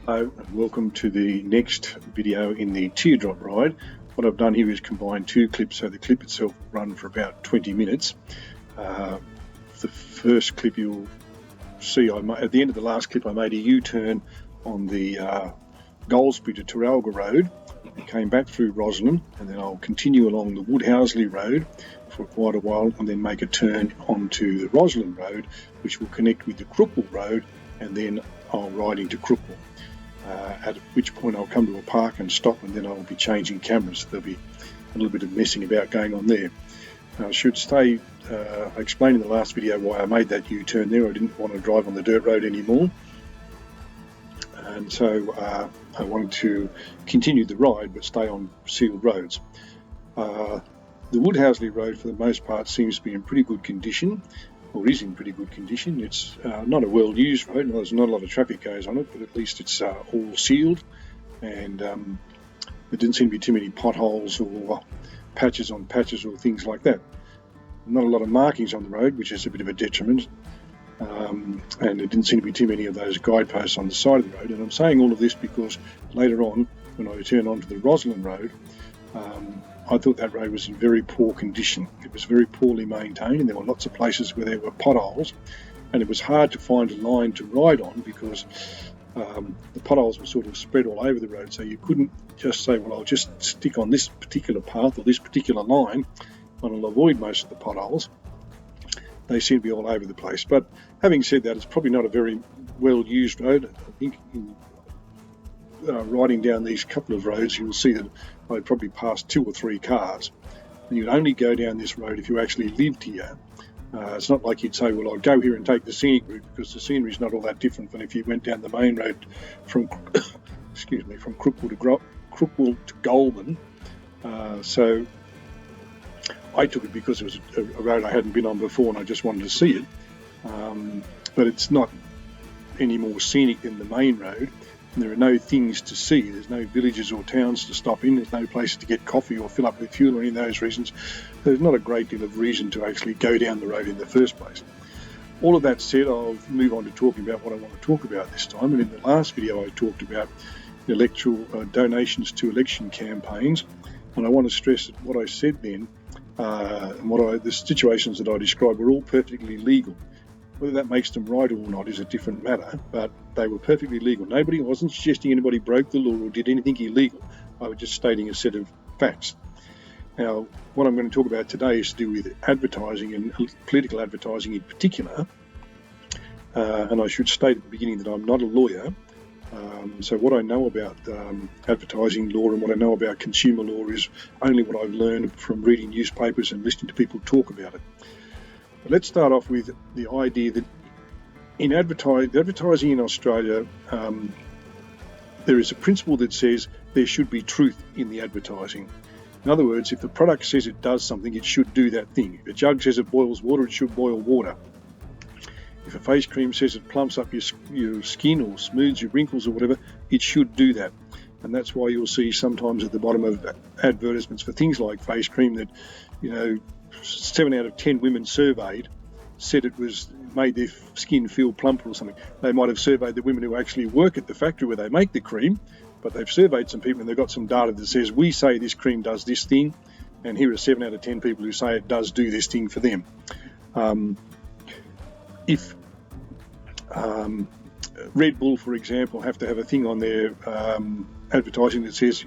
Hello and welcome to the next video in the teardrop ride. What I've done here is combine two clips, so the clip itself will run for about 20 minutes. The first clip you'll see, at the end of the last clip I made a U-turn on the Goldsby to Terralga Road and came back through Roslyn, and then I'll continue along the Woodhouselee Road for quite a while and then make a turn onto the Roslyn Road, which will connect with the Crookwell Road, and then I'll ride into Crookwell. At which point I'll come to a park and stop, and then I'll be changing cameras. There'll be a little bit of messing about going on there. I should say, I explained in the last video why I made that U-turn there. I didn't want to drive on the dirt road anymore, and so I wanted to continue the ride but stay on sealed roads. The Woodhouselee Road for the most part seems to be in pretty good condition, or is in pretty good condition. It's not a well-used road, there's not a lot of traffic goes on it, but at least it's all sealed, and there didn't seem to be too many potholes or patches on patches or things like that. Not a lot of markings on the road, which is a bit of a detriment, and there didn't seem to be too many of those guideposts on the side of the road. And I'm saying all of this because later on, when I turn onto the Roslyn Road, I thought that road was in very poor condition. It was very poorly maintained, and there were lots of places where there were potholes, and it was hard to find a line to ride on because the potholes were sort of spread all over the road, so you couldn't just say, well, I'll just stick on this particular path or this particular line and I'll avoid most of the potholes. They seem to be all over the place. But having said that, it's probably not a very well-used road. I think in riding down these couple of roads, you'll see that I'd probably pass 2 or 3 cars. And you'd only go down this road if you actually lived here. It's not like you'd say, well, I'll go here and take the scenic route, because the scenery is not all that different than if you went down the main road from from Crookwell to Goulburn. So I took it because it was a road I hadn't been on before and I just wanted to see it. But it's not any more scenic than the main road. There are no things to see. There's no villages or towns to stop in. There's no place to get coffee or fill up with fuel or any of those reasons. There's not a great deal of reason to actually go down the road in the first place. All of that said, I'll move on to talking about what I want to talk about this time. And in the last video, I talked about electoral donations to election campaigns. And I want to stress that what I said then, and the situations that I described were all perfectly legal. Whether that makes them right or not is a different matter, but they were perfectly legal. I wasn't suggesting anybody broke the law or did anything illegal. I was just stating a set of facts. Now, what I'm going to talk about today is to do with advertising and political advertising in particular. And I should state at the beginning that I'm not a lawyer. So what I know about advertising law and what I know about consumer law is only what I've learned from reading newspapers and listening to people talk about it. But let's start off with the idea that in advertising in Australia, there is a principle that says there should be truth in the advertising. In other words, if the product says it does something, it should do that thing. If a jug says it boils water, it should boil water. If a face cream says it plumps up your skin or smooths your wrinkles or whatever, it should do that. And that's why you'll see sometimes at the bottom of advertisements for things like face cream that, 7 out of 10 women surveyed said it made their skin feel plumper or something. They might have surveyed the women who actually work at the factory where they make the cream, but they've surveyed some people and they've got some data that says, we say this cream does this thing, and here are 7 out of 10 people who say it does do this thing for them. If Red Bull, for example, have to have a thing on their advertising that says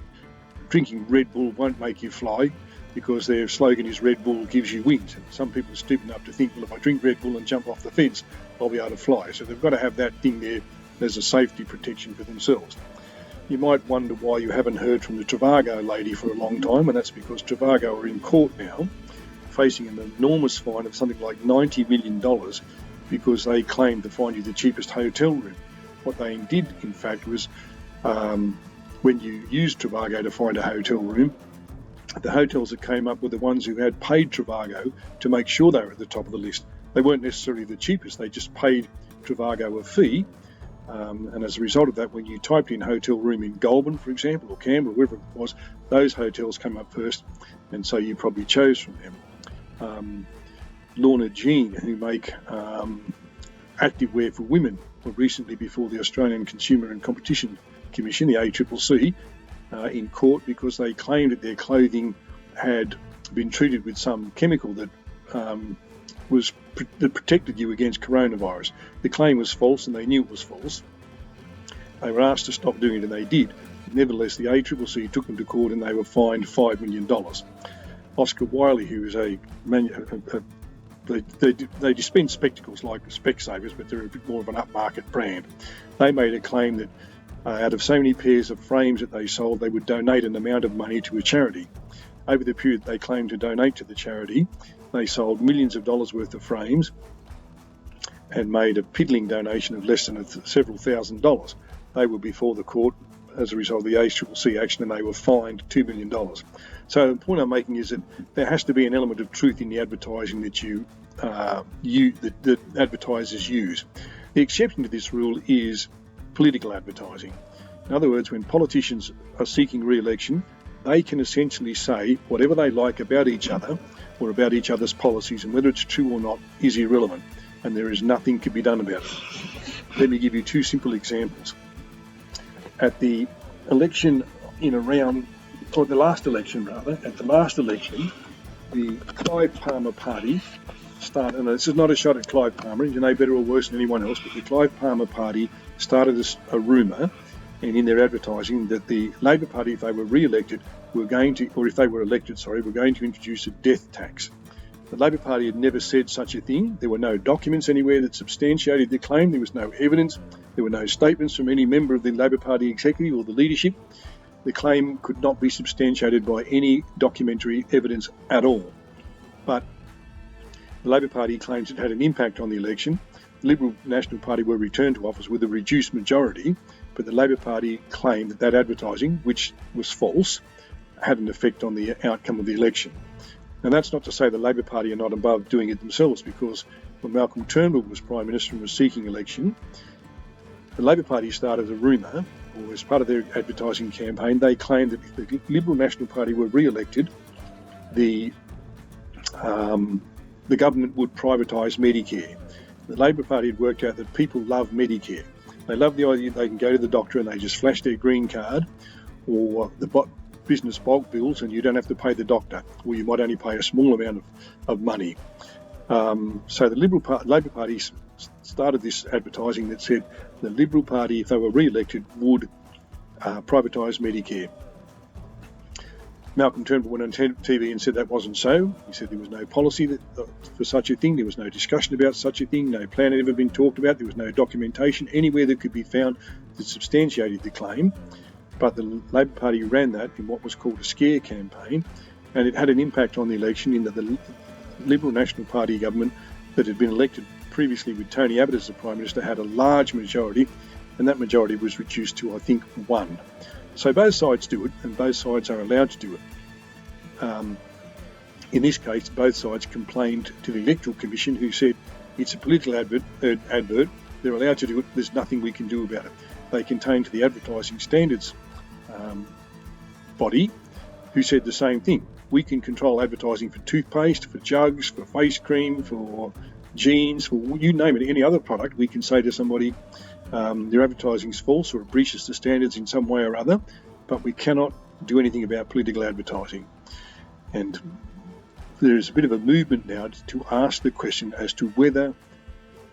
drinking Red Bull won't make you fly, because their slogan is Red Bull gives you wings. And some people are stupid enough to think, well, if I drink Red Bull and jump off the fence, I'll be able to fly. So they've got to have that thing there as a safety protection for themselves. You might wonder why you haven't heard from the Trivago lady for a long time, and that's because Trivago are in court now, facing an enormous fine of something like $90 million because they claimed to find you the cheapest hotel room. What they did, in fact, was when you used Trivago to find a hotel room, the hotels that came up were the ones who had paid Trivago to make sure they were at the top of the list. They weren't necessarily the cheapest, they just paid Trivago a fee. And as a result of that, when you typed in hotel room in Goulburn, for example, or Canberra, wherever it was, those hotels came up first, and so you probably chose from them. Lorna Jean, who make activewear for women, were recently before the Australian Consumer and Competition Commission, the ACCC, in court because they claimed that their clothing had been treated with some chemical that that protected you against coronavirus. The claim was false and they knew it was false. They were asked to stop doing it and they did. Nevertheless, the ACCC took them to court and they were fined $5 million. Oscar Wiley, who is they dispense spectacles like Specsavers, but they're a bit more of an upmarket brand. They made a claim that out of so many pairs of frames that they sold, they would donate an amount of money to a charity. Over the period they claimed to donate to the charity, they sold millions of dollars worth of frames and made a piddling donation of less than several $1,000s. They were before the court as a result of the ACCC action and they were fined $2 million. So the point I'm making is that there has to be an element of truth in the advertising that advertisers use. The exception to this rule is political advertising. In other words, when politicians are seeking re-election, they can essentially say whatever they like about each other or about each other's policies, and whether it's true or not is irrelevant, and there is nothing to be done about it. Let me give you two simple examples. At the election the last election, the Clive Palmer party started, and this is not a shot at Clive Palmer, you know better or worse than anyone else, but the Clive Palmer party started a rumour, and in their advertising, that the Labor Party, if they were re-elected, were going to introduce a death tax. The Labor Party had never said such a thing. There were no documents anywhere that substantiated the claim. There was no evidence. There were no statements from any member of the Labor Party executive or the leadership. The claim could not be substantiated by any documentary evidence at all. But the Labor Party claims it had an impact on the election. The Liberal National Party were returned to office with a reduced majority, but the Labor Party claimed that advertising, which was false, had an effect on the outcome of the election. Now, that's not to say the Labor Party are not above doing it themselves, because when Malcolm Turnbull was Prime Minister and was seeking election, the Labor Party started a rumour, or as part of their advertising campaign, they claimed that if the Liberal National Party were re-elected, the government would privatise Medicare. The Labor Party had worked out that people love Medicare. They love the idea that they can go to the doctor and they just flash their green card or the business bulk bills and you don't have to pay the doctor, or you might only pay a small amount of money. So the Labor Party started this advertising that said the Liberal Party, if they were re-elected, would privatise Medicare. Malcolm Turnbull went on TV and said that wasn't so. He said there was no policy for such a thing, there was no discussion about such a thing, no plan had ever been talked about, there was no documentation anywhere that could be found that substantiated the claim. But the Labor Party ran that in what was called a scare campaign, and it had an impact on the election in that the Liberal National Party government that had been elected previously with Tony Abbott as the Prime Minister had a large majority, and that majority was reduced to, I think, 1. So both sides do it, and both sides are allowed to do it. In this case, both sides complained to the Electoral Commission, who said it's a political advert, they're allowed to do it, there's nothing we can do about it. They came to the Advertising Standards body, who said the same thing. We can control advertising for toothpaste, for jugs, for face cream, for jeans, for you name it, any other product. We can say to somebody, their advertising is false or it breaches the standards in some way or other, but we cannot do anything about political advertising. And there's a bit of a movement now to ask the question as to whether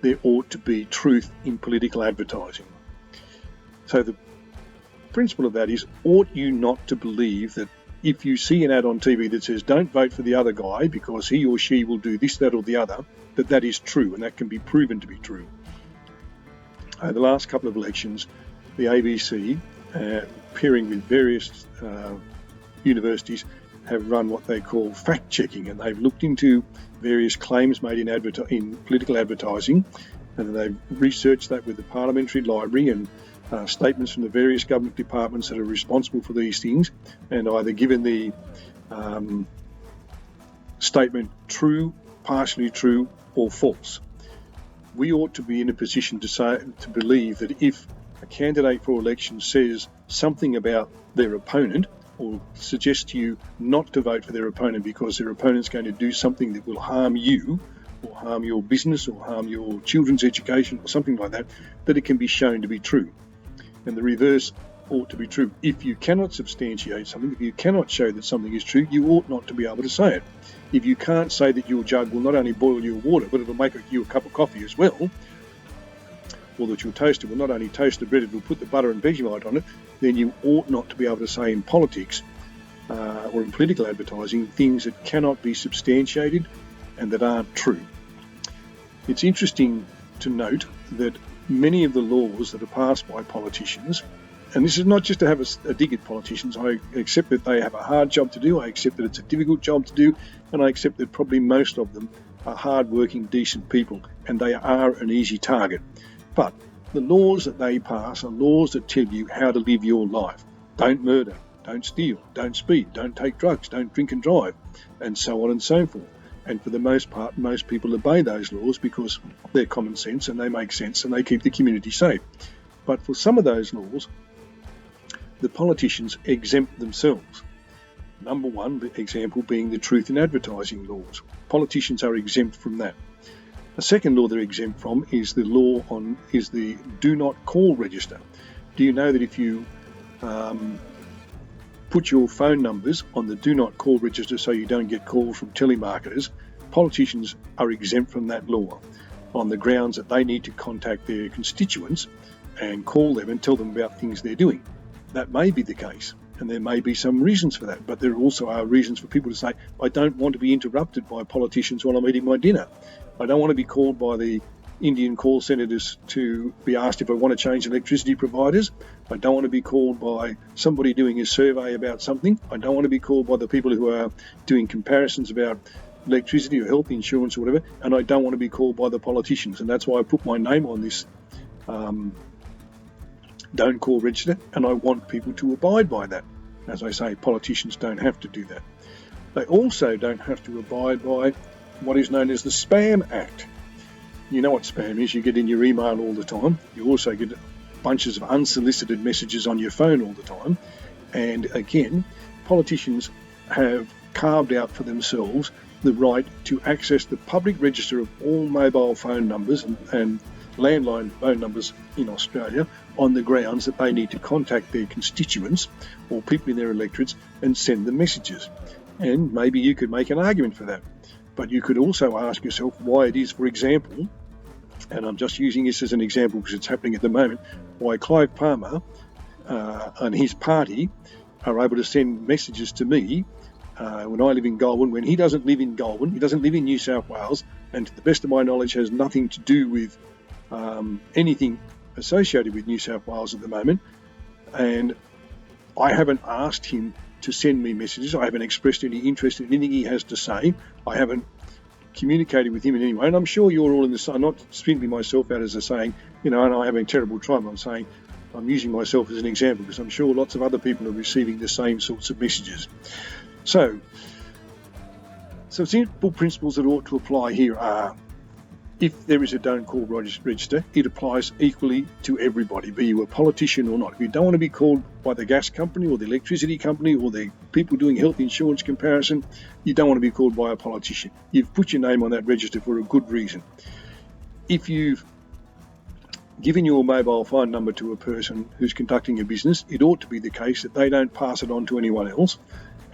there ought to be truth in political advertising. So the principle of that is, ought you not to believe that if you see an ad on TV that says don't vote for the other guy because he or she will do this, that or the other, that is true and that can be proven to be true. The last couple of elections, the ABC, pairing with various universities, have run what they call fact-checking, and they've looked into various claims made in political advertising, and they've researched that with the Parliamentary Library and statements from the various government departments that are responsible for these things, and either given the statement true, partially true, or false. We ought to be in a position to believe that if a candidate for election says something about their opponent, or suggests to you not to vote for their opponent because their opponent's going to do something that will harm you, or harm your business, or harm your children's education, or something like that, that it can be shown to be true. And the reverse ought to be true. If you cannot substantiate something, if you cannot show that something is true, you ought not to be able to say it. If you can't say that your jug will not only boil your water, but it'll make you a cup of coffee as well, or that your toaster will not only toast the bread, it will put the butter and Vegemite on it, then you ought not to be able to say in politics or in political advertising things that cannot be substantiated and that aren't true. It's interesting to note that many of the laws that are passed by politicians, and this is not just to have a dig at politicians, I accept that they have a hard job to do, I accept that it's a difficult job to do, and I accept that probably most of them are hard-working, decent people, and they are an easy target. But the laws that they pass are laws that tell you how to live your life. Don't murder, don't steal, don't speed, don't take drugs, don't drink and drive, and so on and so forth. And for the most part, most people obey those laws because they're common sense and they make sense and they keep the community safe. But for some of those laws, the politicians exempt themselves. Number one example being the truth in advertising laws. Politicians are exempt from that. A second law they're exempt from is the do not call register. Do you know that if you put your phone numbers on the do not call register so you don't get calls from telemarketers, politicians are exempt from that law on the grounds that they need to contact their constituents and call them and tell them about things they're doing. That may be the case, and there may be some reasons for that, but there also are reasons for people to say, I don't want to be interrupted by politicians while I'm eating my dinner. I don't want to be called by the Indian call centres to be asked if I want to change electricity providers. I don't want to be called by somebody doing a survey about something. I don't want to be called by the people who are doing comparisons about electricity or health insurance or whatever, and I don't want to be called by the politicians. And that's why I put my name on this don't call register, and I want people to abide by that. As I say, politicians don't have to do that. They also don't have to abide by what is known as the Spam Act. You know what spam is, you get in your email all the time. You also get bunches of unsolicited messages on your phone all the time. And again, politicians have carved out for themselves the right to access the public register of all mobile phone numbers and landline phone numbers in Australia on the grounds that they need to contact their constituents or people in their electorates and send them messages. And maybe you could make an argument for that. But you could also ask yourself why it is, for example, and I'm just using this as an example because it's happening at the moment, why Clive Palmer and his party are able to send messages to me when I live in Goulburn, when he doesn't live in Goulburn, he doesn't live in New South Wales, and to the best of my knowledge has nothing to do with anything associated with New South Wales at the moment. And I haven't asked him to send me messages. I haven't expressed any interest in anything he has to say. I haven't communicated with him in any way. And I'm sure you're all in the same, I'm not spinning myself out as a saying, and I'm having terrible time. I'm saying, I'm using myself as an example because I'm sure lots of other people are receiving the same sorts of messages. So simple principles that ought to apply here are, if there is a don't call register, it applies equally to everybody, be you a politician or not. If you don't want to be called by the gas company or the electricity company or the people doing health insurance comparison, you don't want to be called by a politician. You've put your name on that register for a good reason. If you've given your mobile phone number to a person who's conducting a business, it ought to be the case that they don't pass it on to anyone else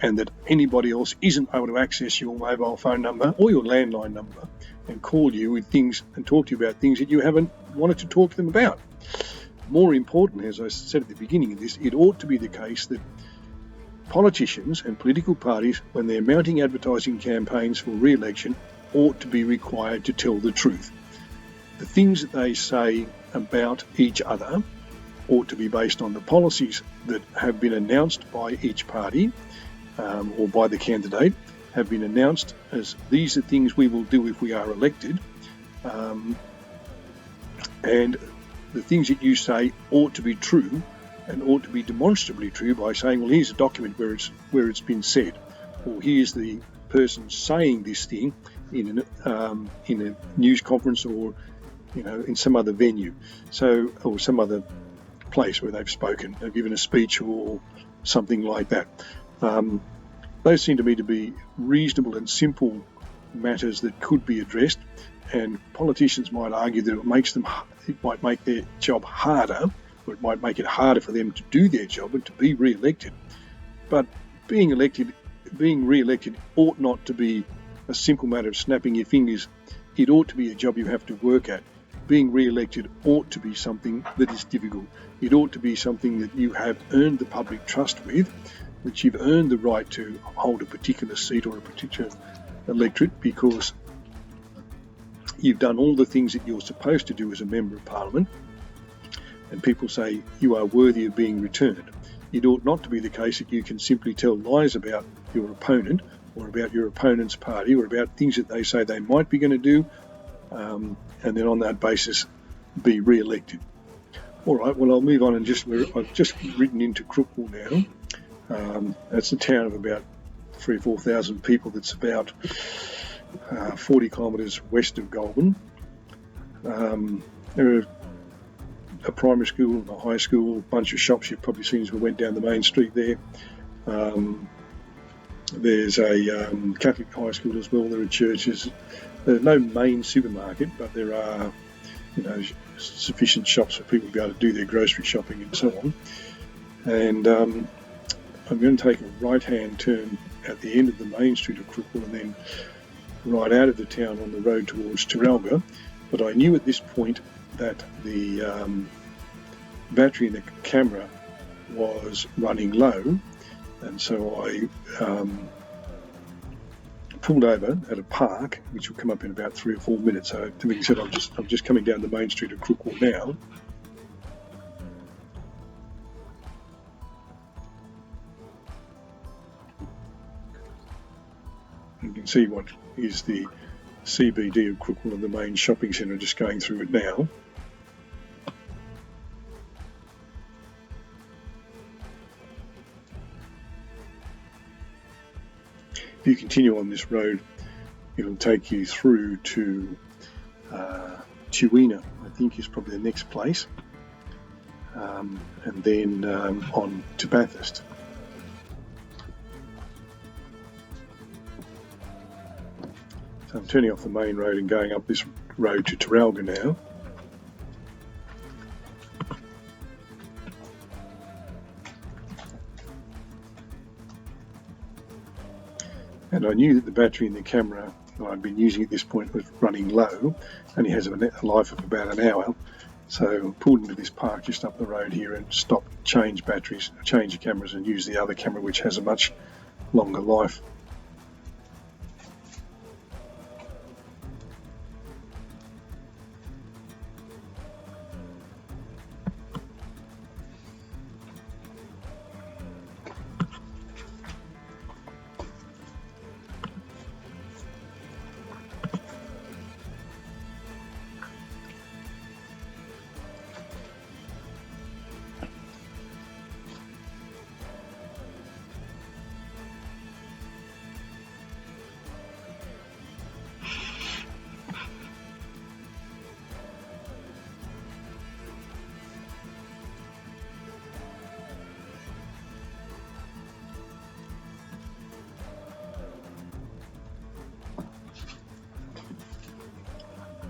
and that anybody else isn't able to access your mobile phone number or your landline number and call you with things and talk to you about things that you haven't wanted to talk to them about. More important, as I said at the beginning of this, it ought to be the case that politicians and political parties, when they're mounting advertising campaigns for re-election, ought to be required to tell the truth. The things that they say about each other ought to be based on the policies that have been announced by each party or by the candidate, have been announced as these are things we will do if we are elected, and the things that you say ought to be true and ought to be demonstrably true by saying, well, here's a document where it's been said, or here's the person saying this thing in a news conference or in some other venue, or some other place where they've spoken, they've given a speech or something like that. Those seem to me to be reasonable and simple matters that could be addressed, and politicians might argue that it might make their job harder or it might make it harder for them to do their job and to be re-elected. But being re-elected ought not to be a simple matter of snapping your fingers. It ought to be a job you have to work at. Being re-elected ought to be something that is difficult. It ought to be something that you have earned the public trust with, that you've earned the right to hold a particular seat or a particular electorate because you've done all the things that you're supposed to do as a Member of Parliament, and people say you are worthy of being returned. It ought not to be the case that you can simply tell lies about your opponent or about your opponent's party or about things that they say they might be going to do, and then on that basis be re-elected. All right, well, I'll move on and I've just ridden into Crookwell now. That's a town of about 3,000 or 4,000 people that's about 40 kilometres west of Goulburn. There are a primary school and a high school, a bunch of shops you've probably seen as we went down the main street there. There's a Catholic high school as well. There are churches. There's no main supermarket, but there are, sufficient shops for people to be able to do their grocery shopping and so on. And I'm going to take a right-hand turn at the end of the main street of Crookwell and then right out of the town on the road towards Terralga. But I knew at this point that the battery in the camera was running low, and so I pulled over at a park, which will come up in about 3 or 4 minutes. So, to be said, I'm just coming down the main street of Crookwell now. You can see what is the CBD of Crookwell and the main shopping centre, just going through it now. If you continue on this road, it'll take you through to Tuina, I think is probably the next place, and then on to Bathurst. So I'm turning off the main road and going up this road to Terralga now. And I knew that the battery in the camera that I'd been using at this point was running low, only has a life of about an hour. So I pulled into this park just up the road here and stopped, change batteries, change the cameras and use the other camera which has a much longer life.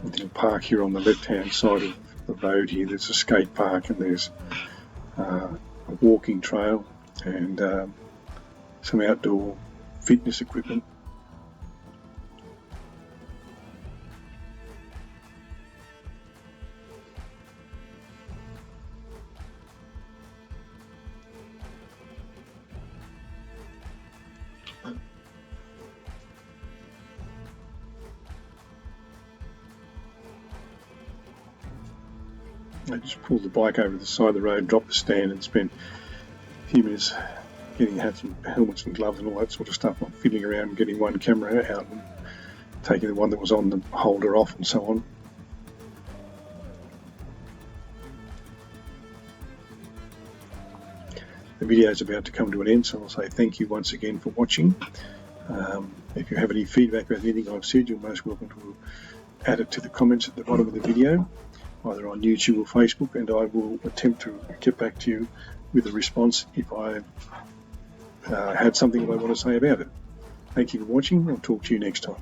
There's a park here on the left-hand side of the road here. There's a skate park and there's a walking trail and some outdoor fitness equipment. I just pulled the bike over to the side of the road, dropped the stand and spent a few minutes getting hats and helmets and gloves and all that sort of stuff, fiddling around and getting one camera out and taking the one that was on the holder off and so on. The video is about to come to an end, so I'll say thank you once again for watching. If you have any feedback about anything I've said, you're most welcome to add it to the comments at the bottom of the video, either on YouTube or Facebook, and I will attempt to get back to you with a response if I had something that I want to say about it. Thank you for watching. I'll talk to you next time.